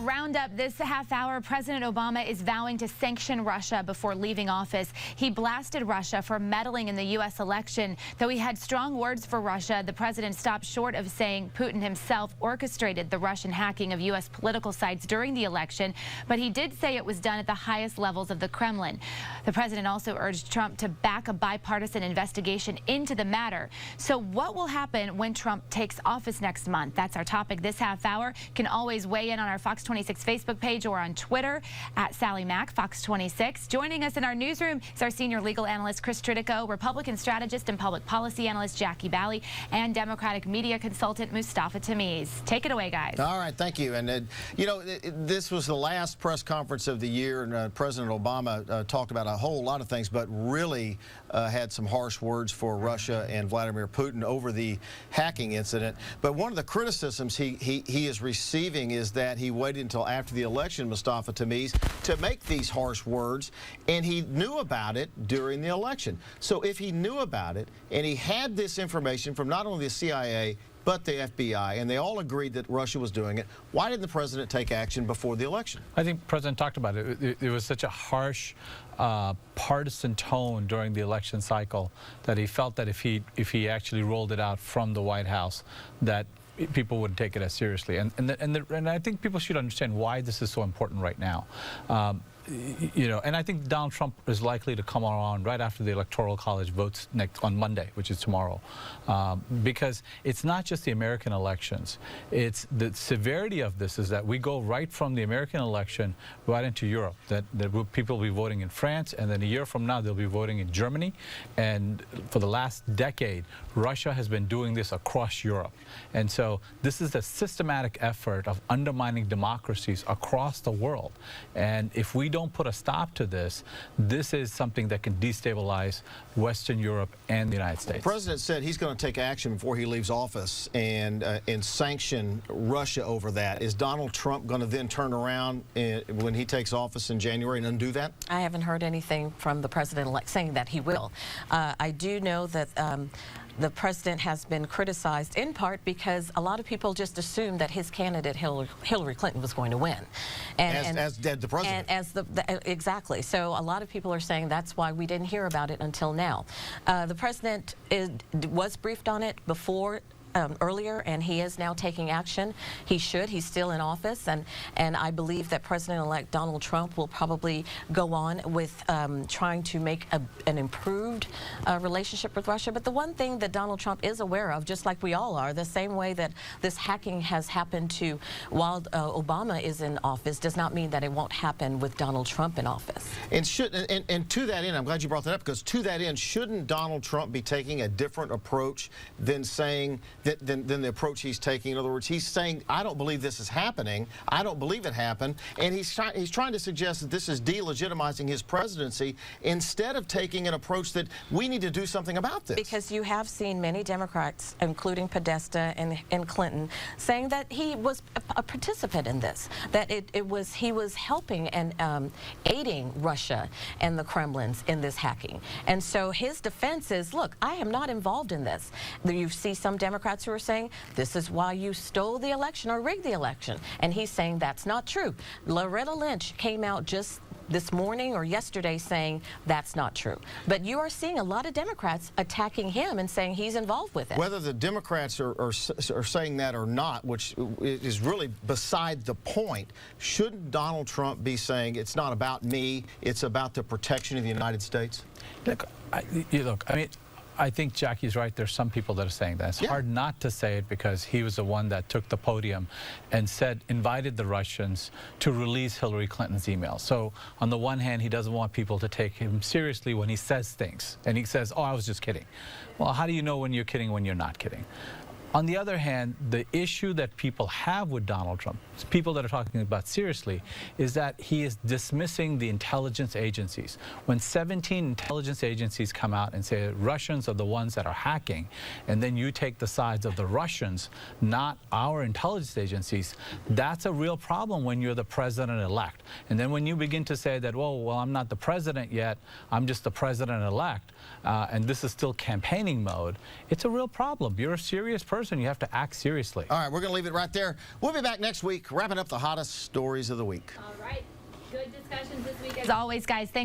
roundup this half hour. President Obama is vowing to sanction Russia before leaving office. He blasted Russia for meddling in the U.S. election. Though he had strong words for Russia, the president stopped short of saying Putin himself orchestrated the Russian hacking of U.S. political sites during the election, but he did say it was done at the highest levels of the Kremlin. The president also urged Trump to back a bipartisan investigation into the matter. So what will happen when Trump takes office next month? That's our topic this half hour. You can always weigh in on our Fox 26 Facebook page or on Twitter at Sally Mack, Fox 26. Joining us in our newsroom is our senior legal analyst, Chris Tritico, Republican strategist and public policy analyst, Jackie Bally, and Democratic media consultant, Mustafa Tamiz. Take it away, guys. All right, thank you. And, you know, this was the last press conference of the year, and President Obama talked about a whole lot of things, but really had some harsh words for Russia and Vladimir Putin over the hacking incident. But one of the criticisms he is receiving is that he waited until after the election, Mustafa Tamiz, to make these harsh words, and he knew about it during the election. So if he knew about it and he had this information from not only the CIA but the FBI, and they all agreed that Russia was doing it, why didn't the president take action before the election? I think the president talked about it. It was such a harsh, partisan tone during the election cycle that he felt that if he actually rolled it out from the White House, that people wouldn't take it as seriously. And I think people should understand why this is so important right now. You know, and I think Donald Trump is likely to come around right after the Electoral College votes on Monday, which is tomorrow, because it's not just the American elections. It's the severity of this is that we go right from the American election right into Europe. That people will be voting in France, and then a year from now they'll be voting in Germany. And for the last decade, Russia has been doing this across Europe. And so this is a systematic effort of undermining democracies across the world. And if we don't put a stop to this, this is something that can destabilize Western Europe and the United States. The president said he's going to take action before he leaves office and sanction Russia over that. Is Donald Trump going to then turn around when he takes office in January and undo that? I haven't heard anything from the president-elect saying that he will. I do know that the president has been criticized in part because a lot of people just assumed that his candidate Hillary Clinton was going to win, as did the president. Exactly. So a lot of people are saying that's why we didn't hear about it until now. The president was briefed on it before. Earlier, and he is now taking action. He should. He's still in office, and I believe that President-elect Donald Trump will probably go on with trying to make an improved relationship with Russia. But the one thing that Donald Trump is aware of, just like we all are, the same way that this hacking has happened to while Obama is in office, does not mean that it won't happen with Donald Trump in office. And to that end, I'm glad you brought that up, because to that end, shouldn't Donald Trump be taking a different approach than saying than the approach he's taking? In other words, he's saying, I don't believe this is happening. I don't believe it happened. And he's trying to suggest that this is delegitimizing his presidency instead of taking an approach that we need to do something about this. Because you have seen many Democrats, including Podesta and Clinton, saying that he was a participant in this, that he was helping and aiding Russia and the Kremlins in this hacking. And so his defense is, look, I am not involved in this. You see some Democrats who are saying this is why you stole the election or rigged the election, and he's saying that's not true. Loretta Lynch came out just this morning or yesterday saying that's not true. But you are seeing a lot of Democrats attacking him and saying he's involved with it. Whether the Democrats are saying that or not, which is really beside the point, shouldn't Donald Trump be saying it's not about me, it's about the protection of the United States? Look, I mean, I think Jackie's right. There's some people that are saying that. It's hard not to say it because he was the one that took the podium and invited the Russians to release Hillary Clinton's emails. So on the one hand, he doesn't want people to take him seriously when he says things. And he says, oh, I was just kidding. Well, how do you know when you're kidding when you're not kidding? On the other hand, the issue that people have with Donald Trump, people that are talking about seriously, is that he is dismissing the intelligence agencies. When 17 intelligence agencies come out and say Russians are the ones that are hacking, and then you take the sides of the Russians, not our intelligence agencies, that's a real problem when you're the president-elect. And then when you begin to say that, well, I'm not the president yet, I'm just the president-elect, and this is still campaigning mode, it's a real problem. You're a serious person. person, you have to act seriously. All right, we're going to leave it right there. We'll be back next week, wrapping up the hottest stories of the week. All right. Good discussions this week. As always, guys, thanks.